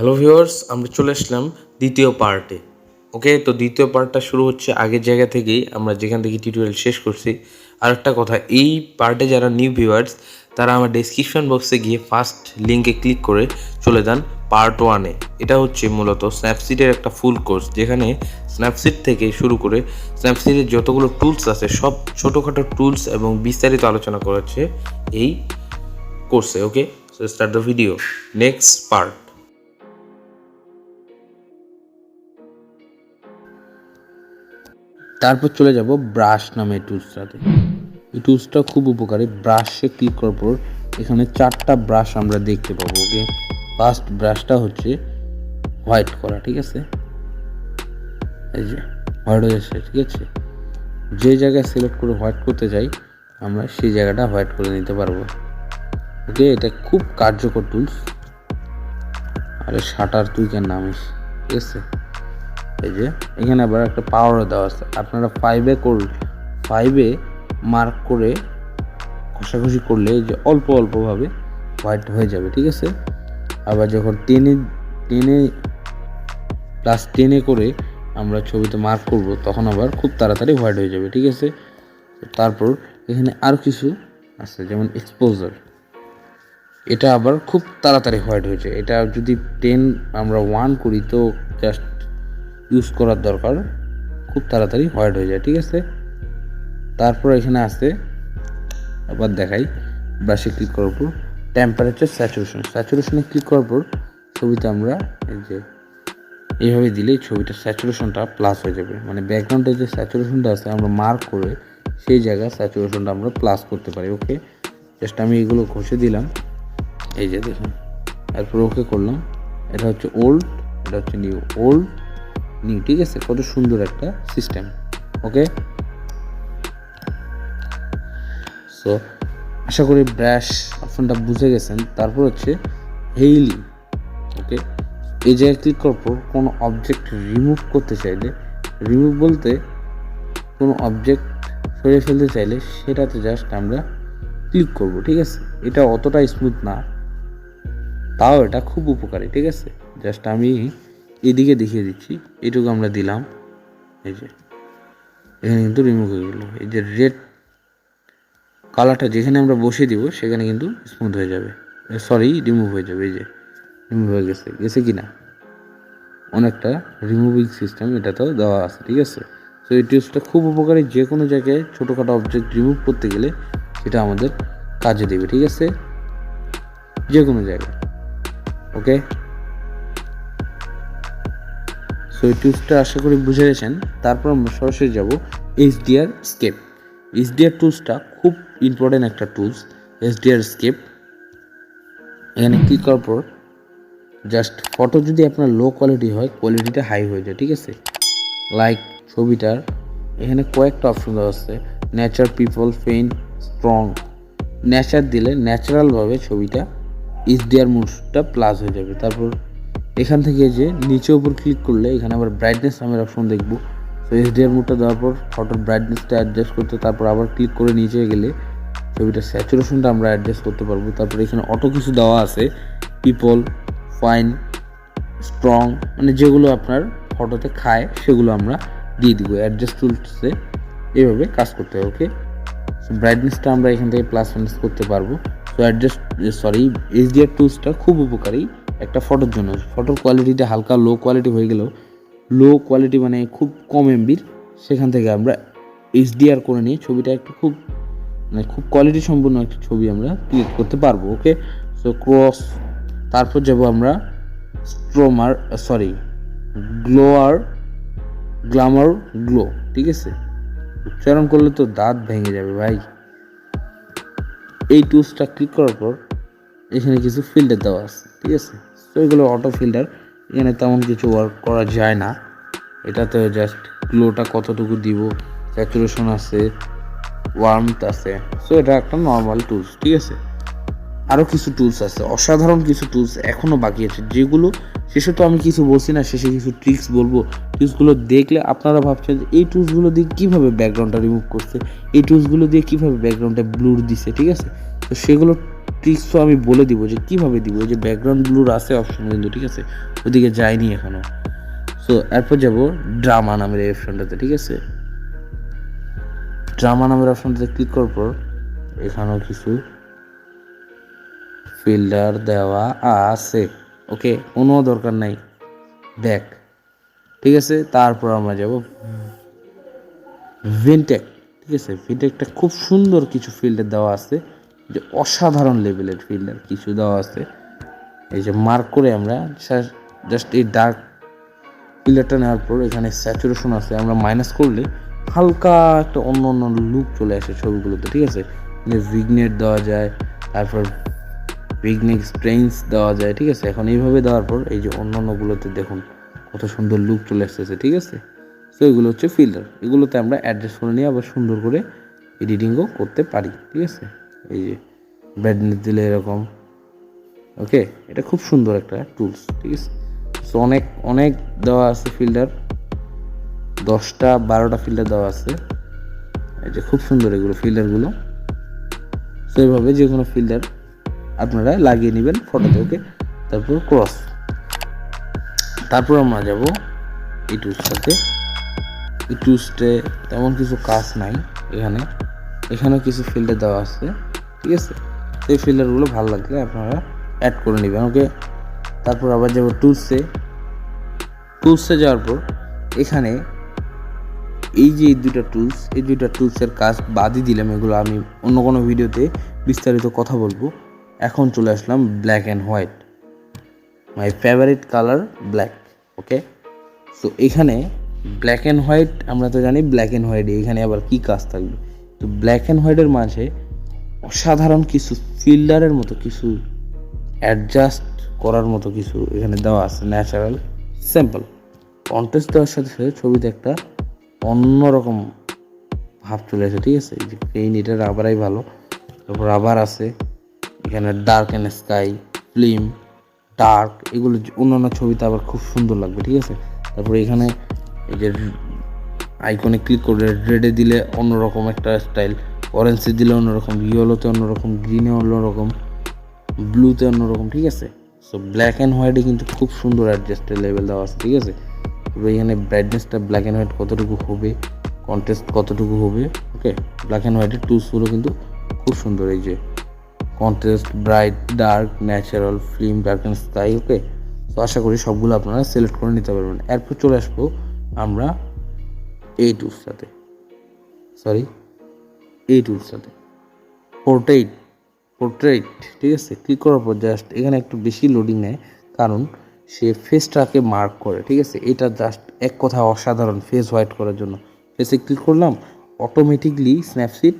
Hello viewers, আমরা চলে আসলাম দ্বিতীয় পার্টে। ওকে, তো দ্বিতীয় পার্টটা শুরু হচ্ছে আগের জায়গা থেকেই, আমরা যেখান থেকে টিউটোরিয়াল শেষ করছি। আর একটা কথা, এই পার্টে যারা নিউ ভিউয়ার্স তারা আমার ডেসক্রিপশন বক্সে গিয়ে ফার্স্ট লিঙ্কে ক্লিক করে চলে যান পার্ট 1-এ। এটা হচ্ছে মূলত স্ন্যাপসিডের একটা ফুল কোর্স, যেখানে স্ন্যাপসিড থেকে শুরু করে স্ন্যাপসিডের যতগুলো টুলস আছে সব ছোটোখাটো টুলস এবং বিস্তারিত আলোচনা করেছে এই কোর্সে। Okay, so start the video. Next part. তারপর চলে যাব ব্রাশ নামে টুলসটাতে। এই টুলসটা খুব উপকারী। ব্রাশে ক্লিক করার পর এখানে 4টা ব্রাশ আমরা দেখতে পাবো। ওকে, ফার্স্ট ব্রাশটা হচ্ছে হোয়াইট করা, ঠিক আছে? এই যে হোয়াইট হয়ে যাচ্ছে, ঠিক আছে? যে জায়গায় সিলেক্ট করে হোয়াইট করতে চাই আমরা সেই জায়গাটা হোয়াইট করে নিতে পারবো। ওকে, এটা খুব কার্যকর টুলস। আরে শাটার তুই কেন নামিস, ঠিক আছে? এই যে এখানে আবার একটা পাওয়ার দেওয়া আছে। আপনারা 5-এ মার্ক করে ঘষাঘষি করলে এই যে অল্প অল্পভাবে হোয়াইট হয়ে যাবে, ঠিক আছে? আবার যখন 10+10 করে আমরা ছবিতে মার্ক করব তখন আবার খুব তাড়াতাড়ি হোয়াইট হয়ে যাবে, ঠিক আছে? তারপর এখানে আরও কিছু আছে, যেমন এক্সপোজার। এটা আবার খুব তাড়াতাড়ি হোয়াইট হয়ে যায়। এটা যদি 10 আমরা 1 করি তো জাস্ট ইউজ করার দরকার, খুব তাড়াতাড়ি হোয়াইট হয়ে যায়, ঠিক আছে? তারপর এখানে আছে, আবার দেখাই, ব্রাশে ক্লিক করার পর টেম্পারেচার স্যাচুরেশনে ক্লিক করার পর ছবিতে আমরা এই যে এইভাবে দিলেই ছবিটার স্যাচুরেশনটা প্লাস হয়ে যাবে। মানে ব্যাকগ্রাউন্ডে যে স্যাচুরেশনটা আছে আমরা মার্ক করে সেই জায়গায় স্যাচুরেশনটা আমরা প্লাস করতে পারি। ওকে, জাস্ট আমি এগুলো ঘষে দিলাম, এই যে দেখুন। তারপর ওকে করলাম। এটা হচ্ছে ওল্ড, এটা হচ্ছে নিউ, ওল্ড নিউ, ঠিক আছে? কত সুন্দর একটা সিস্টেম। ওকে, সো আশা করি ব্রাশ অপশনটা বুঝে গেছেন। তারপর হচ্ছে হেইলি। ওকে, এই জায়গায় ক্লিক করার পর কোনো অবজেক্ট রিমুভ করতে চাইলে, রিমুভ বলতে কোনো অবজেক্ট সরিয়ে ফেলতে চাইলে সেটাতে জাস্ট আমরা ক্লিক করব, ঠিক আছে? এটা অতটা স্মুথ না, তাও এটা খুব উপকারী, ঠিক আছে? জাস্ট আমি এদিকে দেখিয়ে দিচ্ছি, এইটুকু আমরা দিলাম, এই যে এখানে কিন্তু রিমুভ হয়ে গেল। এই যে রেড কালারটা যেখানে আমরা বসিয়ে দিব সেখানে কিন্তু স্মুথ হয়ে যাবে, রিমুভ হয়ে যাবে। এই যে রিমুভ হয়ে গেছে কি না? অনেকটা রিমুভিং সিস্টেম এটাতেও দেওয়া আছে, ঠিক আছে? তো এই টিপসটা খুব উপকারী। যে কোনো জায়গায় ছোটোখাটো অবজেক্ট রিমুভ করতে গেলে সেটা আমাদের কাজে দেবে, ঠিক আছে? যে কোনো জায়গায়। ওকে, সো এই টিপসটা আশা করি বুঝে গেছেন। তারপর আমরা সরাসরি যাব HDR স্কেপ। HDR টুলসটা খুব ইম্পর্টেন্ট একটা টুলস, HDR স্কেপ। এখানে ক্লিক করার পর জাস্ট ফটো যদি আপনার লো কোয়ালিটি হয়, কোয়ালিটিটা হাই হয়ে যায়, ঠিক আছে? লাইক ছবিটার এখানে কয়েকটা অপশন দেওয়া আছে, nature, people, faint, strong. Nature দিলে ন্যাচারালভাবে ছবিটা HDR মোডটা প্লাস হয়ে যাবে। তারপর এখান থেকে যে নিচে উপর ক্লিক করলে এখানে আবার ব্রাইটনেস নামের অপশন দেখবো। তো HDR মোডটা দেওয়ার পর ফটোর ব্রাইটনেসটা অ্যাডজাস্ট করতে, তারপর আবার ক্লিক করে নিচে গেলে ছবিটার স্যাচুরেশনটা আমরা অ্যাডজাস্ট করতে পারবো। তারপর এখানে অটো কিছু দেওয়া আছে, পিপল, ফাইন, স্ট্রং, মানে যেগুলো আপনার ফটোতে খায় সেগুলো আমরা দিয়ে দিব। অ্যাডজাস্ট টুলসে এইভাবে কাজ করতে হবে। ওকে, ব্রাইটনেসটা আমরা এখান থেকে প্লাস মাইনাস করতে পারবো। তো HDR টুলসটা খুব উপকারী একটা ফটোর জন্য। ফটোর কোয়ালিটিটা হালকা লো কোয়ালিটি হয়ে গেলেও, লো কোয়ালিটি মানে খুব কম এমবির, সেখান থেকে আমরা HDR করে নিয়ে ছবিটা একটু খুব কোয়ালিটি সম্পন্ন একটা ছবি আমরা ক্রিয়েট করতে পারবো। ওকে, সো ক্রস। তারপর যাব আমরা গ্লামার গ্লো, ঠিক আছে? উচ্চারণ করলে তো দাঁত ভেঙে যাবে ভাই। এই টুলসটা ক্লিক করার পর এখানে কিছু ফিল্টার দেওয়া আছে, ঠিক আছে? তো এগুলো অটো ফিল্টার, এখানে তেমন কিছু ওয়ার্ক করা যায় না। এটাতে জাস্ট গ্লোটা কতটুকু দিব, স্যাচুরেশন আছে, ওয়ার্মথ আছে। সো এটা একটা নর্মাল টুলস, ঠিক আছে? আরও কিছু টুলস আছে, অসাধারণ কিছু টুলস এখনও বাকি আছে, যেগুলো শেষে তো আমি কিছু বলছি না, শেষে কিছু ট্রিক্স বলবো। টুলসগুলো দেখলে আপনারা ভাবছেন যে এই টুলসগুলো দিয়ে কীভাবে ব্যাকগ্রাউন্ডটা রিমুভ করছে, এই টুলসগুলো দিয়ে কীভাবে ব্যাকগ্রাউন্ডটা ব্লুর দিছে, ঠিক আছে? তো সেগুলো ট্রিক্সও আমি বলে দিব যে কীভাবে দিব, যে ব্যাকগ্রাউন্ড ব্লুর আছে অপশন কিন্তু, ঠিক আছে, ওদিকে যায়নি এখনও। সো এরপর যাব ড্রামা নামের এই অপশনটাতে, ঠিক আছে। ড্রামা নামের অপশনটাতে ক্লিক করার পর এখানেও কিছু ফিল্টার দেওয়া আছে, ওকে, কোনো দরকার নাই, দেখ, ঠিক আছে। তারপর আমরা যাব ভিনটেক, ঠিক আছে। ভিনটেকটা খুব সুন্দর কিছু ফিল্টার দেওয়া আছে, যে অসাধারণ লেভেলের ফিল্টার কিছু দেওয়া আছে। এই যে মার্ক করে আমরা জাস্ট এই ডার্ক ফিল্টারটা নেওয়ার পর এখানে স্যাচুরেশন আছে, আমরা মাইনাস করলে হালকা একটা অন্য অন্য লুক চলে আসে ছবিগুলোতে, ঠিক আছে। ভিগনেট দেওয়া যায়, তারপর ভিগনেট স্ট্রেন্স দেওয়া যায়, ঠিক আছে। এখন এইভাবে দেওয়ার পর এই যে অন্য অন্যগুলোতে দেখুন কত সুন্দর লুক চলে আসতেছে, ঠিক আছে। সো এগুলো হচ্ছে ফিল্টার, এগুলোতে আমরা অ্যাডজাস্ট করে নিয়ে আবার সুন্দর করে এডিটিংও করতে পারি, ঠিক আছে। এই যে ব্রাইটনেস দিলে এরকম, ওকে, এটা খুব সুন্দর একটা টুলস, ঠিক আছে। সো অনেক অনেক দেওয়া আছে ফিল্টার, 10টা 12টা ফিল্টার দেওয়া আছে, এই যে খুব সুন্দর এগুলো ফিল্টারগুলো। সো এইভাবে যে কোনো ফিল্টার আপনারা লাগিয়ে নেবেন ফটোতে, ওকে। তারপর ক্রস, তারপর আমরা যাব এই টুলসটাতে। এই টুলসটে তেমন কিছু কাজ নাই, এখানেও কিছু ফিল্টার দেওয়া আছে, ঠিক আছে। সেই ফিল্টারগুলো ভালো লাগলে আপনারা অ্যাড করে নেবেন, ওকে। তারপর আবার যাব টুলসে যাওয়ার পর এখানে এই যে এই দুইটা টুলসের কাজ বাদই দিলাম, এগুলো আমি অন্য কোনো ভিডিওতে বিস্তারিত কথা বলবো। এখন চলে আসলাম black and white, my favourite colour black, okay. So এখানে ব্ল্যাক অ্যান্ড হোয়াইট, আমরা তো জানি ব্ল্যাক অ্যান্ড হোয়াইট, এখানে আবার কী কাজ থাকবে। তো ব্ল্যাক অ্যান্ড হোয়াইটের মাঝে অসাধারণ কিছু ফিল্টারের মতো কিছু অ্যাডজাস্ট করার মতো কিছু এখানে দেওয়া আছে, ন্যাচারাল সিম্পল কন্ট্রাস্ট দেওয়ার সাথে সাথে ছবিতে একটা অন্যরকম ভাব চলে আসে, ঠিক আছে। এই যে পেইন, এটা রাবারাই ভালো। তারপর রাবার আছে এখানে, dark and sky, film, dark, এগুলো অন্যান্য ছবিতে আবার খুব সুন্দর লাগবে, ঠিক আছে। তারপরে এখানে এই যে আইকনে ক্লিক করে রেডে দিলে অন্যরকম একটা স্টাইল, অরেঞ্জে দিলে অন্যরকম, ইয়েলোতে অন্যরকম, গ্রিনে অন্যরকম, ব্লুতে অন্যরকম, ঠিক আছে। সো ব্ল্যাক অ্যান্ড হোয়াইটে কিন্তু খুব সুন্দর অ্যাডজাস্টের লেভেল দেওয়া আছে, ঠিক আছে। তবে এখানে ব্রাইটনেসটা ব্ল্যাক অ্যান্ড হোয়াইট কতটুকু হবে, কন্ট্রাস্ট কতটুকু হবে, ওকে। ব্ল্যাক অ্যান্ড হোয়াইটের টুলসগুলো কিন্তু খুব সুন্দর, এই যে contrast, bright, dark, natural, film, dark and sky, okay. তো আশা করি সবগুলো আপনারা সিলেক্ট করে নিতে পারবেন। এরপর চলে আসবো আমরা এই টুলসটাতে, পোর্ট্রেট, ঠিক আছে। ক্লিক করার পর জাস্ট এখানে একটু বেশি লোডিং নেয়, কারণ সে ফেসটাকে মার্ক করে, ঠিক আছে। এটা জাস্ট এক কথায় অসাধারণ, ফেস হোয়াইট করার জন্য ফেসে ক্লিক করলাম, অটোমেটিকলি স্ন্যাপসিড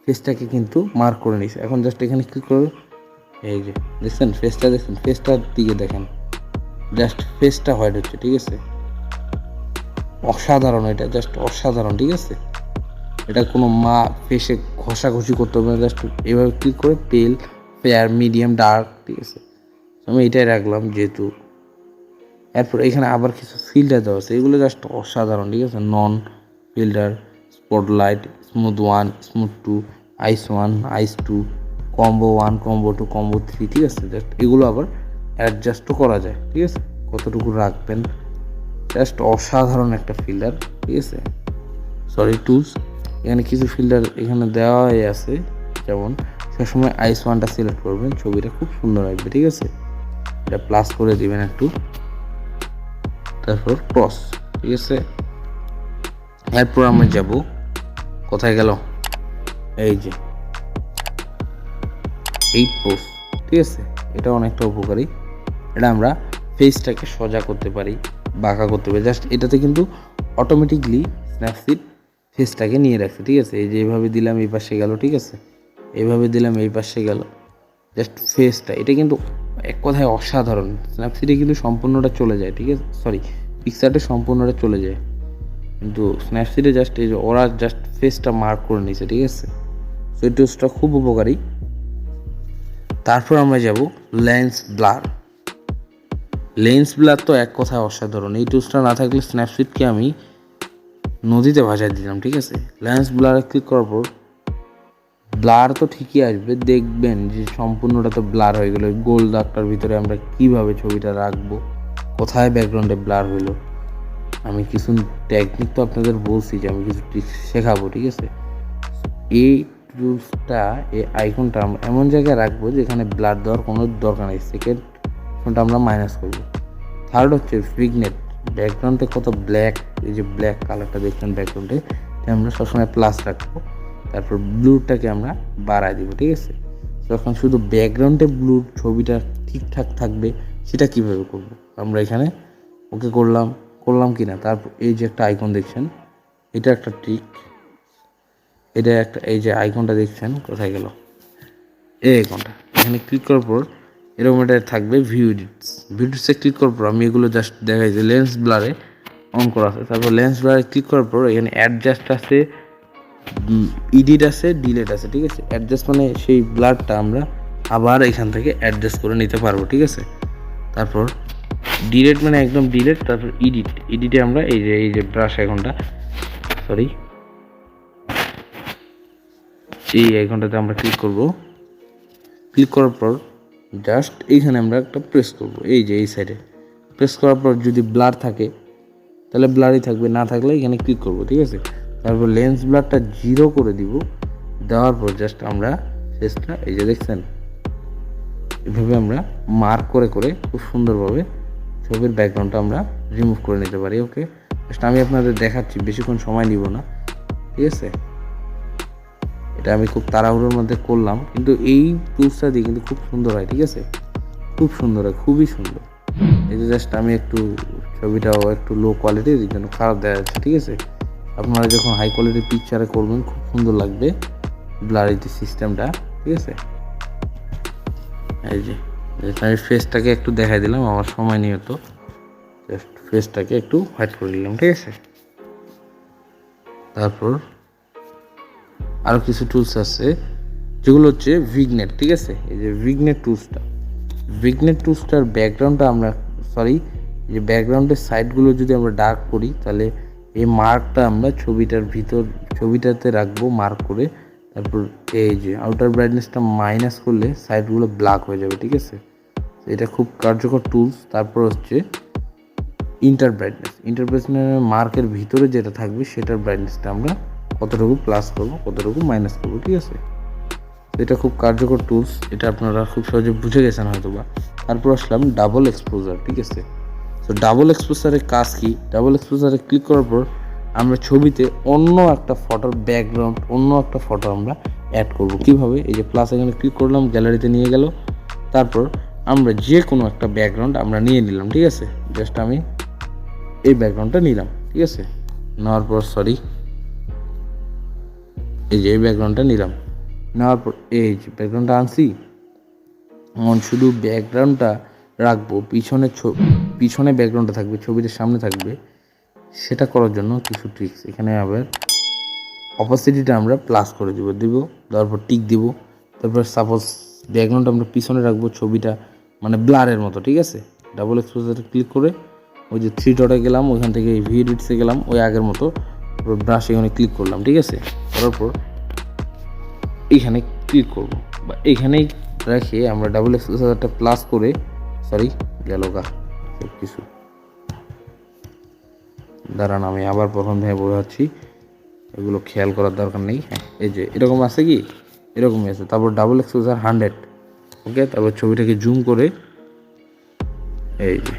ফেসটাকে কিন্তু মার্ক করে নিছে। এখন জাস্ট এখানে ক্লিক করে, এই যে দেখছেন ফেসটার দিকে দেখেন, জাস্ট ফেসটা হোয়াইট হচ্ছে, ঠিক আছে। অসাধারণ, এটা জাস্ট অসাধারণ, ঠিক আছে। এটা কোনো ফেসে ঘষাঘষি করতে হবে না, জাস্ট এইভাবে ক্লিক করে পেল, ফেয়ার, মিডিয়াম, ডার্ক, ঠিক আছে। আমি এটাই রাখলাম যেহেতু। এরপর এখানে আবার কিছু ফিল্টার দেওয়া আছে, এগুলো জাস্ট অসাধারণ, ঠিক আছে। নন ফিল্টার, স্পটলাইট, স্মুথ 1, স্মুথ 2, আইস 1, আইস 2, কম্বো 1, কম্বো 2, কম্বো 3, ঠিক আছে। জাস্ট এগুলো আবার অ্যাডজাস্টও করা যায়, ঠিক আছে, কতটুকু রাখবেন। জাস্ট অসাধারণ একটা ফিল্টার, ঠিক আছে। টুলস, এখানে কিছু ফিল্টার এখানে দেওয়া আছে, যেমন সবসময় আইস 1টা সিলেক্ট করবেন, ছবিটা খুব সুন্দর আসবে, ঠিক আছে। এটা প্লাস করে দিবেন একটু, তারপর ক্রস, ঠিক আছে। এরপর আমরা যাব, কোথায় গেল, এই যে 8 পোস্ট, ঠিক আছে। এটা অনেকটা উপকারী, এটা আমরা ফেসটাকে সোজা করতে পারি, বাঁকা করতে পারি। জাস্ট এটাতে কিন্তু অটোমেটিকলি স্ন্যাপসিড ফেসটাকে নিয়ে রাখছে, ঠিক আছে। এই যে এইভাবে দিলাম এই পাশে গেল, ঠিক আছে, এইভাবে দিলাম এই পাশে গেল, জাস্ট ফেসটা, এটা কিন্তু এক কথায় অসাধারণ। স্ন্যাপসিডে কিন্তু সম্পূর্ণটা চলে যায়, ঠিক আছে, পিকচারটা সম্পূর্ণটা চলে যায়, কিন্তু স্ন্যাপসিডে জাস্ট এই যে ওরা জাস্ট ফেসটা মার্ক করে নিছে, ঠিক আছে। সো এই টুলসটা খুব উপকারী। তারপর আমরা যাব লেন্স ব্লার তো এক কথায় অসাধারণ। এই টুলসটা না থাকলে স্ন্যাপসিডকে আমি নদীতে ভাসায় দিলাম, ঠিক আছে। লেন্স ব্লারে ক্লিক করার পর ব্লার তো ঠিকই আসবে, দেখবেন যে সম্পূর্ণটা তো ব্লার হয়ে গেলো। গোল দাগটার ভিতরে আমরা কিভাবে ছবিটা রাখবো, কোথায় ব্যাকগ্রাউন্ডে ব্লার হইলো, আমি কিছু টেকনিক তো আপনাদের বলছি যে আমি কিছু ট্রিক্স শেখাবো, ঠিক আছে। এই টুলসটা, এই আইকনটা আমরা এমন জায়গায় রাখবো যেখানে ব্লার দেওয়ার কোনো দরকার নেই। সেকেন্ড ফোনটা আমরা মাইনাস করবো। থার্ড হচ্ছে ভিগনেট, ব্যাকগ্রাউন্ডে কত ব্ল্যাক, এই যে ব্ল্যাক কালারটা দেখছেন ব্যাকগ্রাউন্ডে, আমরা সবসময় প্লাস রাখবো। তারপর ব্লুটাকে আমরা বাড়ায় দিব, ঠিক আছে। যখন শুধু ব্যাকগ্রাউন্ডে ব্লুর ছবিটা ঠিকঠাক থাকবে, সেটা কীভাবে করবো, আমরা এখানে ওকে করলাম কি না। তারপর এই যে একটা আইকন দেখছেন, এটা একটা ট্রিক, এটা একটা, এই যে আইকনটা দেখছেন কোথায় গেল, এই আইকনটা এখানে ক্লিক করার পর এরকম এটা থাকবে ভিডিওসে ক্লিক করার পর আমি এগুলো জাস্ট দেখাই যে লেন্স ব্লারে অন করা আছে। তারপর লেন্স ব্লারে ক্লিক করার পর এখানে অ্যাডজাস্ট আছে, এডিট আছে, ডিলেট আছে, ঠিক আছে। অ্যাডজাস্ট মানে সেই ব্লারটা আমরা আবার এখান থেকে অ্যাডজাস্ট করে নিতে পারবো, ঠিক আছে। তারপর ডিলেট মানে একদম ডিলেট। তারপর এডিটে আমরা এই যে ব্রাশ আইকনটা, সরি এই আইকনটাতে আমরা ক্লিক করব। ক্লিক করার পর জাস্ট এইখানে আমরা একটা প্রেস করব, এই যে এই সাইডে প্রেস করার পর যদি ব্লার থাকে তাহলে ব্লারই থাকবে, না থাকলে এখানে ক্লিক করব, ঠিক আছে। তারপর লেন্স ব্লারটা 0 করে দিব। দেওয়ার পর জাস্ট আমরা ফেসটা, এই যে দেখছেন, এভাবে আমরা মার্ক করে করে খুব সুন্দরভাবে ছবির ব্যাকগ্রাউন্ডটা আমরা রিমুভ করে নিতে পারি। ওকে, জাস্ট আমি আপনাদের দেখাচ্ছি, বেশিক্ষণ সময় নিব না, ঠিক আছে। এটা আমি খুব তাড়াহুড়োর মধ্যে করলাম, কিন্তু এই টুলসটা দিয়ে কিন্তু খুব সুন্দর হয়, ঠিক আছে। খুব সুন্দর হয়, খুবই সুন্দর। এই যে জাস্ট আমি একটু ছবিটাও একটু লো কোয়ালিটির, এই জন্য খারাপ দেখা যাচ্ছে, ঠিক আছে। আপনারা যখন হাই কোয়ালিটির পিকচারে করবেন খুব সুন্দর লাগবে ব্লারিটি সিস্টেমটা, ঠিক আছে। এই যে আমি ফেসটাকে একটু দেখাই দিলাম, আমার সময় নিয়ে তো জাস্ট ফেসটাকে একটু হোয়াইট করে দিলাম, ঠিক আছে। তারপর আরও কিছু টুলস আছে যেগুলো হচ্ছে ভিগনেট, ঠিক আছে। এই যে ভিগনেট টুলসটার ব্যাকগ্রাউন্ডটা আমরা, যে ব্যাকগ্রাউন্ডের সাইডগুলো যদি আমরা ডার্ক করি, তাহলে এই মার্কটা আমরা ছবিটাতে রাখবো মার্ক করে। তারপর এই যে আউটার ব্রাইটনেসটা মাইনাস করলে সাইডগুলো ব্ল্যাক হয়ে যাবে, ঠিক আছে। এটা খুব কার্যকর টুলস। তারপর হচ্ছে ইন্টার ব্রাইটনেস মার্কের ভিতরে যেটা থাকবে সেটার ব্রাইটনেসটা আমরা কতটুকু প্লাস করবো, কতটুকু মাইনাস করবো, ঠিক আছে। এটা খুব কার্যকর টুলস, এটা আপনারা খুব সহজে বুঝে গেছেন হয়তো বা। তারপর আসলাম ডাবল এক্সপোজার, ঠিক আছে। তো ডাবল এক্সপোজারের কাজ কি, ডাবল এক্সপোজারে ক্লিক করার পর আমরা ছবিতে অন্য একটা ফটোর ব্যাকগ্রাউন্ড, অন্য একটা ফটো আমরা অ্যাড করব। কিভাবে, এই যে প্লাস এখানে ক্লিক করলাম, গ্যালারিতে নিয়ে গেল। তারপর আমরা যে কোনো একটা ব্যাকগ্রাউন্ড আমরা নিয়ে নিলাম, ঠিক আছে। জাস্ট আমি এই ব্যাকগ্রাউন্ডটা নিলাম, ঠিক আছে। নেওয়ার পর এই যে এই ব্যাকগ্রাউন্ডটা নিলাম, নেওয়ার পর এই যে ব্যাকগ্রাউন্ডটা আনছি, এখন শুধু ব্যাকগ্রাউন্ডটা রাখবো, পিছনে ব্যাকগ্রাউন্ডটা থাকবে, ছবিটার সামনে থাকবে। সেটা করার জন্য কিছু ট্রিক্স, এখানে আবার অপাসিটিটা আমরা প্লাস করে দিব, দেওয়ার পর টিক দিব। তারপর সাপোজ ব্যাকগ্রাউন্ডটা আমরা পিছনে রাখবো, ছবিটা মানে ব্লারের মতো, ঠিক আছে। ডাবল এক্সপোজারে ক্লিক করে ওই যে 3 ডটে গেলাম, ওইখান থেকে ভিউ এডিটসে গেলাম, ওই আগের মতো ব্রাশ এখানে ক্লিক করলাম, ঠিক আছে। করার পর এইখানে ক্লিক করব, বা এইখানেই রেখে আমরা ডাবল এক্সপোজারটা প্লাস করে, গেল গা সব কিছু, দাঁড়ান আমি আবার প্রথম থেকে বোঝাচ্ছি, এগুলো খেয়াল করার দরকার নেই। হ্যাঁ, এই যে এরকম আছে, কি এরকমই আছে। তারপর ডাবল এক্সপোজার 100, ওকে। তারপর ছবিটাকে জুম করে এই যে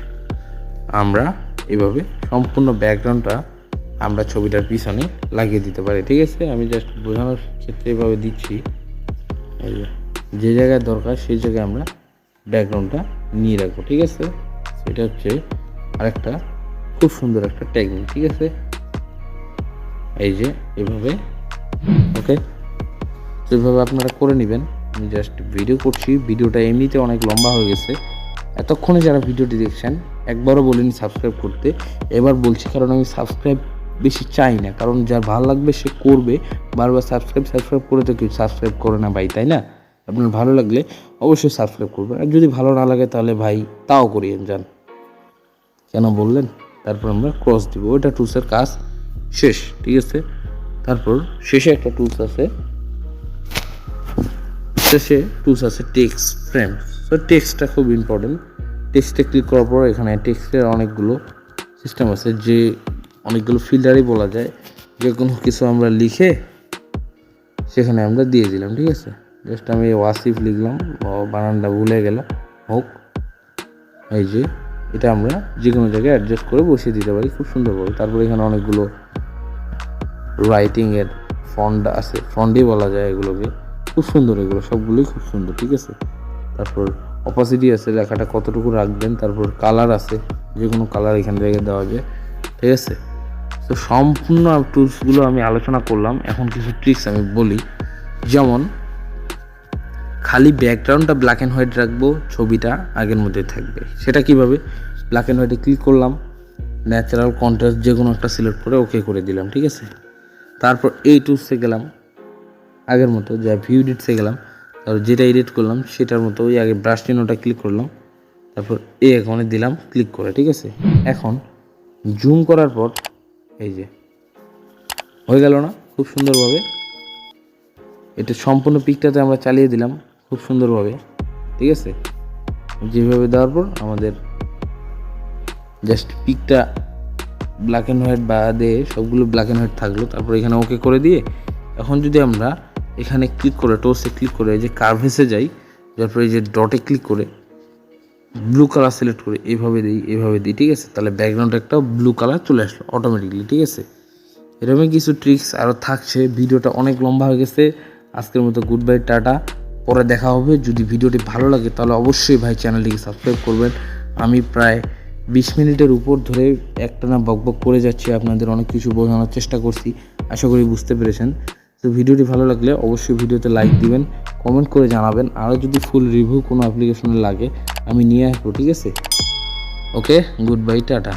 আমরা এভাবে সম্পূর্ণ ব্যাকগ্রাউন্ডটা আমরা ছবিটার পিছনে লাগিয়ে দিতে পারি, ঠিক আছে। আমি জাস্ট বোঝানোর ক্ষেত্রে এভাবে দিচ্ছি, এই যে জায়গায় দরকার সেই জায়গায় আমরা ব্যাকগ্রাউন্ডটা নিয়ে রাখবো, ঠিক আছে। সেটা হচ্ছে আরেকটা খুব সুন্দর একটা টেকনিক, ঠিক আছে। এই যে এভাবে, ওকে। তো এভাবে আপনারা করে নেবেন। আমি জাস্ট ভিডিও করছি, ভিডিওটা এমনিতে অনেক লম্বা হয়ে গেছে। এতক্ষণে যারা ভিডিওটি দেখছেন একবারও বলিনি সাবস্ক্রাইব করতে, এবার বলছি, কারণ আমি সাবস্ক্রাইব বেশি চাই না, কারণ যার ভালো লাগবে সে করবে। বারবার সাবস্ক্রাইব করে তো কেউ সাবস্ক্রাইব করে না ভাই, তাই না? আপনার ভালো লাগলে অবশ্যই সাবস্ক্রাইব করবেন, আর যদি ভালো না লাগে তাহলে ভাই তাও করিয়ে যান, কেন বললেন। তারপর আমরা ক্রস দিব, ওইটা টুলসের কাজ শেষ, ঠিক আছে। তারপর শেষে একটা টুলস আছে, সবশেষে টুলস আছে টেক্সট ফ্রেম। তো টেক্সটটা খুব ইম্পর্টেন্ট। টেক্সটে ক্লিক করার পর এখানে টেক্সটের অনেকগুলো সিস্টেম আছে, যে অনেকগুলো ফিল্টারই বলা যায়। যে কোনো কিছু আমরা লিখে সেখানে আমরা দিয়ে দিলাম, ঠিক আছে। জাস্ট আমি ওয়াসিফ লিখলাম, বানানটা ভুলে গেল, হোক। এই যে এটা আমরা যে কোনো জায়গায় অ্যাডজাস্ট করে বসিয়ে দিতে পারি খুব সুন্দরভাবে। তারপরে এখানে অনেকগুলো রাইটিংয়ের ফন্ট আছে, ফন্টই বলা যায় এগুলোকে, খুব সুন্দর, এগুলো সবগুলোই খুব সুন্দর, ঠিক আছে। তারপর অপাসিটি আছে, লেখাটা কতটুকু রাখবেন। তারপর কালার আছে, যে কোনো কালার এখান থেকে দেওয়া যায়, ঠিক আছে। তো সম্পূর্ণ টুলসগুলো আমি আলোচনা করলাম। এখন কিছু ট্রিক্স আমি বলি, যেমন খালি ব্যাকগ্রাউন্ডটা ব্ল্যাক অ্যান্ড হোয়াইট রাখবো, ছবিটা আগের মধ্যে থাকবে। সেটা কিভাবে? ব্ল্যাক অ্যান্ড হোয়াইটে ক্লিক করলাম, ন্যাচারাল কন্ট্রাস্ট যে কোনো একটা সিলেক্ট করে ওকে করে দিলাম, ঠিক আছে। তারপর এই টুলসে গেলাম, আগের মতো যা ভিউ এডিটসে গেলাম, তারপর যেটা এডিট করলাম সেটার মতো ওই আগে ব্রাশ চিহ্নটা ক্লিক করলাম, তারপর এই এখানে দিলাম ক্লিক করে, ঠিক আছে। এখন জুম করার পর এই যে হয়ে গেল না খুব সুন্দরভাবে। এটা সম্পূর্ণ পিকটাতে আমরা চালিয়ে দিলাম খুব সুন্দরভাবে, ঠিক আছে। যেভাবে দেওয়ার পর আমাদের জাস্ট পিকটা ব্ল্যাক অ্যান্ড হোয়াইট বাদে সবগুলো ব্ল্যাক অ্যান্ড হোয়াইট থাকলো। তারপর এখানে ওকে করে দিয়ে এখন যদি আমরা এখানে ক্লিক করে টোসে ক্লিক করে এই যে কার্ভেসে যাই, তারপরে এই যে ডটে ক্লিক করে ব্লু কালার সিলেক্ট করে এইভাবে দিই, ঠিক আছে। তাহলে ব্যাকগ্রাউন্ডে একটা ব্লু কালার চলে আসলো অটোমেটিকলি, ঠিক আছে। এরকমই কিছু ট্রিক্স আরও থাকছে। ভিডিওটা অনেক লম্বা হয়ে গেছে, আজকের মতো গুড বাই, টাটা, পরে দেখা হবে। যদি ভিডিওটি ভালো লাগে তাহলে অবশ্যই ভাই চ্যানেলটিকে সাবস্ক্রাইব করবেন। আমি প্রায় 20 মিনিটের উপর ধরে একটানা বকবক করে যাচ্ছি, আপনাদের অনেক কিছু বোঝানোর চেষ্টা করছি, আশা করি বুঝতে পেরেছেন। তো ভিডিওটি ভালো লাগলে অবশ্যই ভিডিওতে লাইক দিবেন, কমেন্ট করে জানাবেন। আরও যদি ফুল রিভিউ কোনো অ্যাপ্লিকেশনে লাগে আমি নিয়ে আসবো, ঠিক আছে। ওকে, গুড বাই, টাটা।